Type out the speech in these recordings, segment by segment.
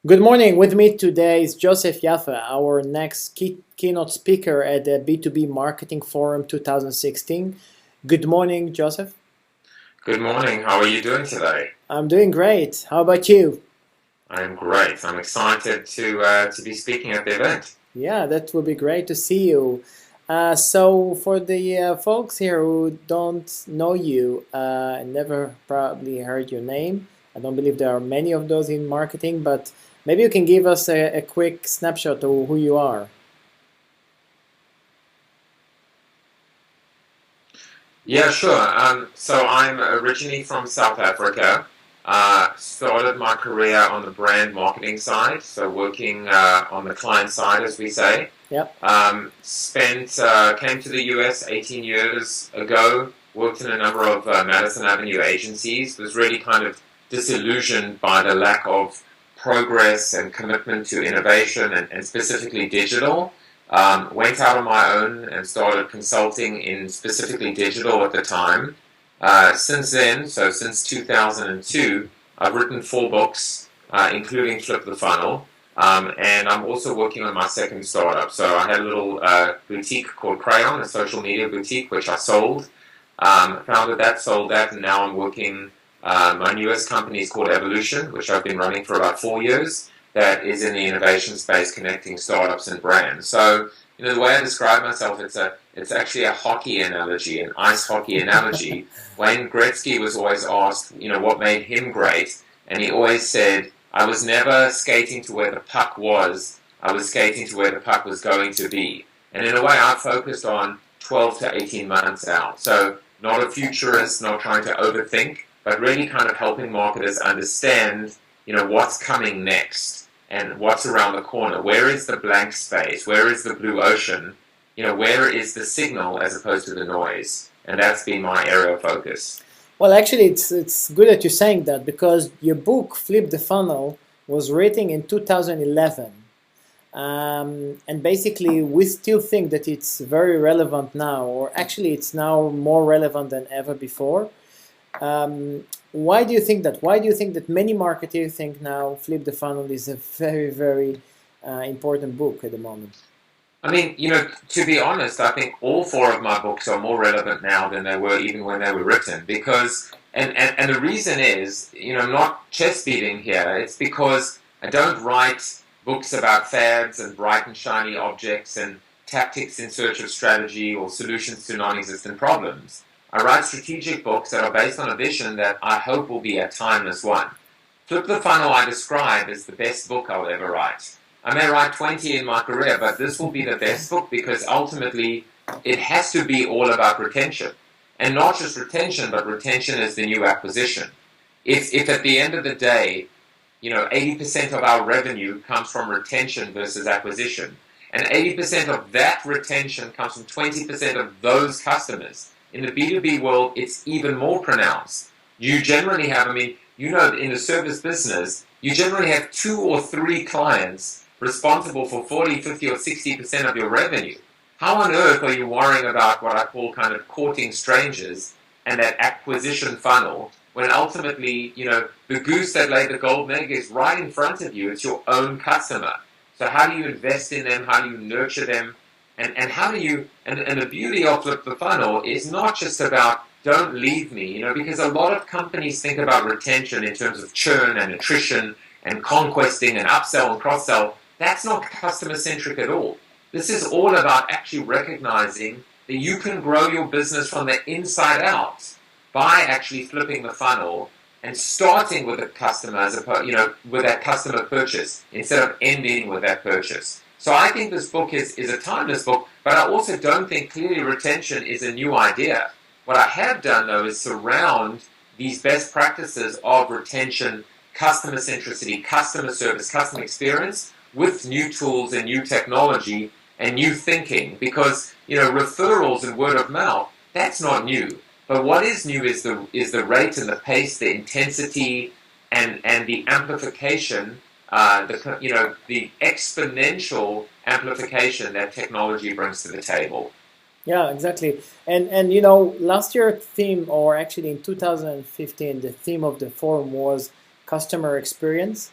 Good morning. With me today is Joseph Jaffe, our next keynote speaker at the B2B Marketing Forum 2016. Good morning, Joseph. Good morning. How are you doing today? I'm doing great. How about you? I'm great. I'm excited to be speaking at the event. Yeah, that would be great to see you. So, for the folks here who don't know you, never probably heard your name, I don't believe there are many of those in marketing, but maybe you can give us a quick snapshot of who you are. Yeah, sure. So I'm originally from South Africa. Started my career on the brand marketing side, so working on the client side, as we say. Yep. Came to the US 18 years ago. Worked in a number of Madison Avenue agencies. Was really kind of disillusioned by the lack of progress and commitment to innovation and specifically digital. Went out on my own and started consulting in specifically digital at the time. Since then, so since 2002, I've written 4 books, including Flip the Funnel. And I'm also working on my second startup. So I had a little boutique called Crayon, a social media boutique, which I sold. Founded that, sold that, and now I'm working. My newest company is called Evolution, which I've been running for about 4 years. That is in the innovation space, connecting startups and brands. So, the way I describe myself, it's actually a hockey analogy, an ice hockey analogy. Wayne Gretzky was always asked, what made him great, and he always said, I was never skating to where the puck was. I was skating to where the puck was going to be. And in a way, I focused on 12 to 18 months out. So not a futurist, not trying to overthink, but really kind of helping marketers understand, what's coming next and what's around the corner. Where is the blank space? Where is the blue ocean? Where is the signal as opposed to the noise? And that's been my area of focus. Well, actually, it's good that you're saying that because your book, Flip the Funnel, was written in 2011. And basically, we still think that it's very relevant now, or actually, it's now more relevant than ever before. Why do you think that? Why do you think that many marketers think now Flip the Funnel is a very, very important book at the moment? I mean, to be honest, I think all 4 of my books are more relevant now than they were even when they were written. Because, and the reason is, I'm not chest beating here. It's because I don't write books about fads and bright and shiny objects and tactics in search of strategy or solutions to non-existent problems. I write strategic books that are based on a vision that I hope will be a timeless one. Flip the Funnel I describe as the best book I'll ever write. I may write 20 in my career, but this will be the best book because ultimately it has to be all about retention. And not just retention, but retention is the new acquisition. If at the end of the day, 80% of our revenue comes from retention versus acquisition, and 80% of that retention comes from 20% of those customers. In the B2B world, it's even more pronounced. You generally have, in the service business, you generally have 2 or 3 clients responsible for 40, 50, or 60% of your revenue. How on earth are you worrying about what I call kind of courting strangers and that acquisition funnel when ultimately, the goose that laid the golden egg is right in front of you. It's your own customer. So how do you invest in them? How do you nurture them? And how do you, and the beauty of Flip the Funnel is not just about don't leave me, because a lot of companies think about retention in terms of churn and attrition and conquesting and upsell and cross-sell. That's not customer-centric at all. This is all about actually recognizing that you can grow your business from the inside out by actually flipping the funnel and starting with a customer with that customer purchase instead of ending with that purchase. So I think this book is a timeless book, but I also don't think clearly retention is a new idea. What I have done, though, is surround these best practices of retention, customer centricity, customer service, customer experience with new tools and new technology and new thinking, because referrals and word of mouth, that's not new. But what is new is the rate and the pace, the intensity, and the amplification, the exponential amplification that technology brings to the table. Yeah, exactly. And last year theme, or actually in 2015, the theme of the forum was customer experience.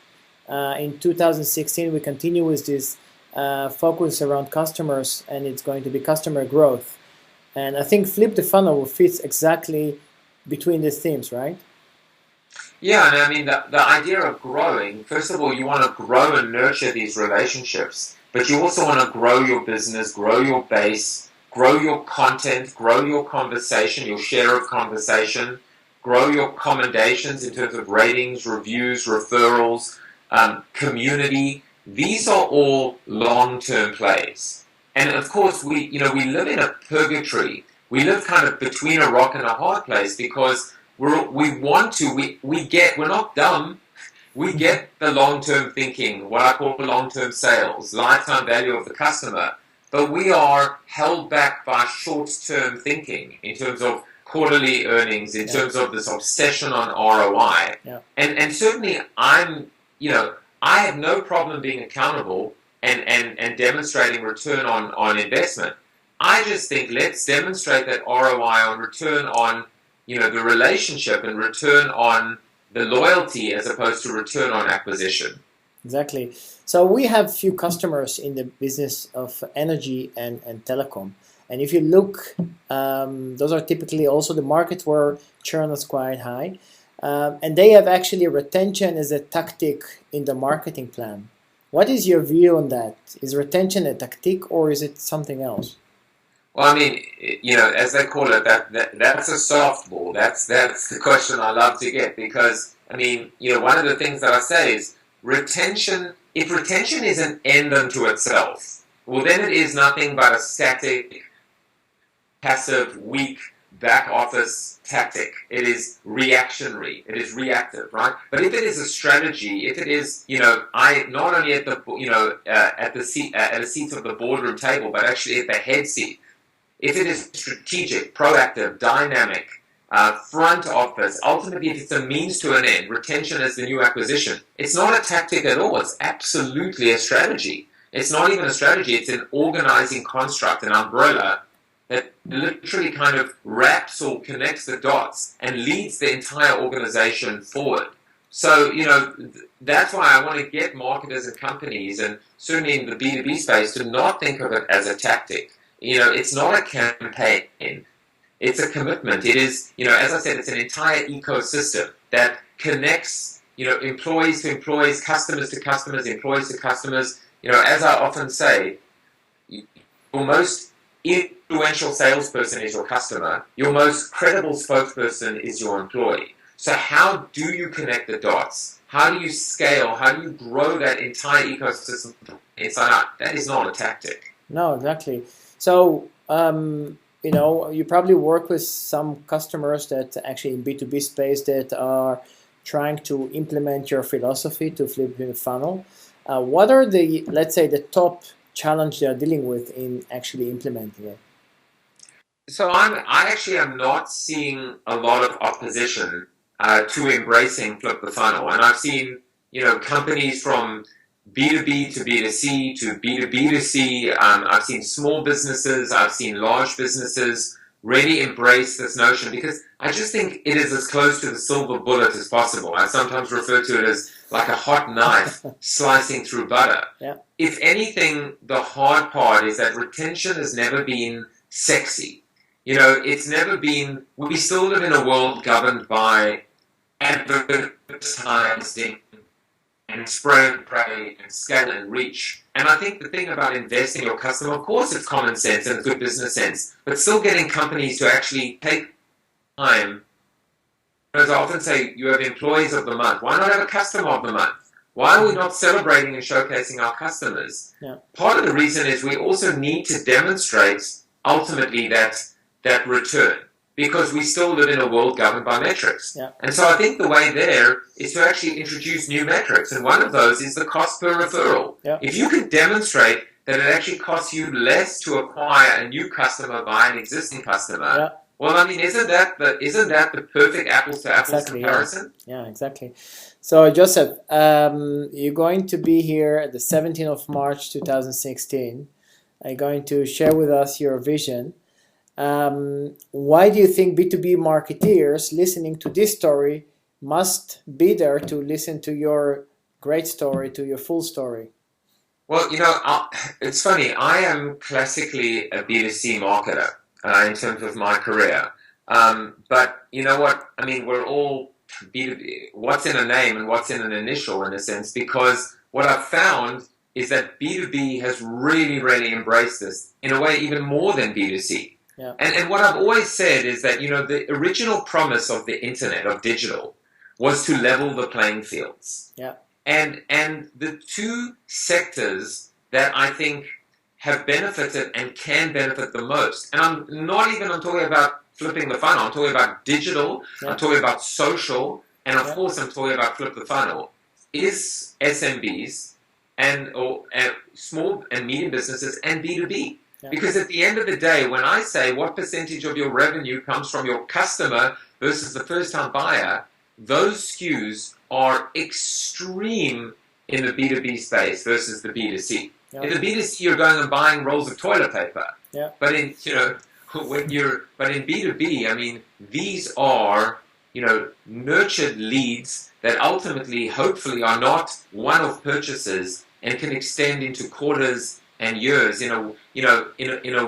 In 2016, we continue with this focus around customers, and it's going to be customer growth. And I think Flip the Funnel fits exactly between these themes, right? Yeah, and I mean, the idea of growing, first of all, you want to grow and nurture these relationships, but you also want to grow your business, grow your base, grow your content, grow your conversation, your share of conversation, grow your commendations in terms of ratings, reviews, referrals, community. These are all long-term plays. And of course, we live in a purgatory. We live kind of between a rock and a hard place because we're not dumb. We get the long-term thinking, what I call long-term sales, lifetime value of the customer, but we are held back by short-term thinking in terms of quarterly earnings, in terms of this obsession on ROI. Yeah. And certainly I have no problem being accountable and demonstrating return on investment. I just think let's demonstrate that ROI on return on the relationship and return on the loyalty as opposed to return on acquisition. Exactly. So we have few customers in the business of energy and telecom. And if you look, those are typically also the markets where churn is quite high. And they have actually retention as a tactic in the marketing plan. What is your view on that? Is retention a tactic or is it something else? Well, I mean, as they call it, that's a softball. That's the question I love to get because, I mean, one of the things that I say is retention. If retention is an end unto itself, well, then it is nothing but a static, passive, weak back office tactic. It is reactionary. It is reactive, right? But if it is a strategy, if it is, I not only at the at the seat at a seat of the boardroom table, but actually at the head seat. If it is strategic, proactive, dynamic, front office, ultimately if it's a means to an end, retention is the new acquisition. It's not a tactic at all. It's absolutely a strategy. It's not even a strategy. It's an organizing construct, an umbrella that literally kind of wraps or connects the dots and leads the entire organization forward. So, that's why I want to get marketers and companies, and certainly in the B2B space, to not think of it as a tactic. It's not a campaign. It's a commitment. It is, as I said, it's an entire ecosystem that connects, employees to employees, customers to customers, employees to customers. As I often say, your most influential salesperson is your customer. Your most credible spokesperson is your employee. So how do you connect the dots? How do you scale? How do you grow that entire ecosystem inside out? That is not a tactic. No, exactly. So, you probably work with some customers that actually in B2B space that are trying to implement your philosophy to flip the funnel. What are let's say, the top challenge they are dealing with in actually implementing it? So I actually am not seeing a lot of opposition to embracing flip the funnel, and I've seen companies from B2B to B2C to B2B to C. I've seen small businesses, I've seen large businesses really embrace this notion because I just think it is as close to the silver bullet as possible. I sometimes refer to it as like a hot knife slicing through butter. Yeah. If anything, the hard part is that retention has never been sexy. It's never been, we still live in a world governed by advertising and spray and pray and scale and reach. And I think the thing about investing in your customer, of course it's common sense and good business sense, but still getting companies to actually take time. As I often say, you have employees of the month. Why not have a customer of the month? Why are we not celebrating and showcasing our customers? Yeah. Part of the reason is we also need to demonstrate ultimately that return, because we still live in a world governed by metrics. Yeah. And so I think the way there is to actually introduce new metrics, and one of those is the cost per referral. Yeah. If you can demonstrate that it actually costs you less to acquire a new customer by an existing customer, yeah. Well, I mean, isn't that the perfect apples to apples comparison? Yeah, exactly. So, Joseph, you're going to be here at the 17th of March 2016. You're going to share with us your vision. Why do you think B2B marketeers listening to this story must be there to listen to your great story to your full story? Well, it's funny. I am classically a B2C marketer in terms of my career. But you know what? I mean, we're all B2B. What's in a name and what's in an initial, in a sense, because what I've found is that B2B has really, really embraced this in a way even more than B2C. Yeah. And what I've always said is that, the original promise of the internet, of digital, was to level the playing fields. Yeah. And the two sectors that I think have benefited and can benefit the most, and I'm talking about flipping the funnel, I'm talking about digital, I'm talking about social, and of course I'm talking about flip the funnel, is SMBs or small and medium businesses and B2B. Yeah. Because at the end of the day, when I say what percentage of your revenue comes from your customer versus the first-time buyer, those skews are extreme in the B2B space versus the B2C. Yeah. In the B2C, you're going and buying rolls of toilet paper. Yeah. But in B2B, I mean, these are nurtured leads that ultimately, hopefully, are not one-off purchases and can extend into quarters and years. In a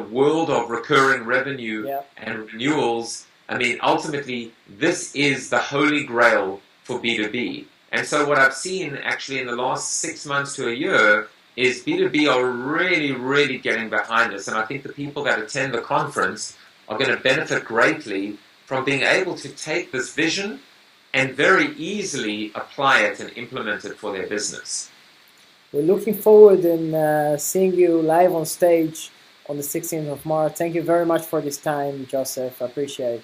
world of recurring revenue and renewals. I mean, ultimately, this is the holy grail for B2B. And so what I've seen actually in the last 6 months to a year is B2B are really, really getting behind us. And I think the people that attend the conference are going to benefit greatly from being able to take this vision and very easily apply it and implement it for their business. We're looking forward in seeing you live on stage on the 16th of March. Thank you very much for this time, Joseph. I appreciate it.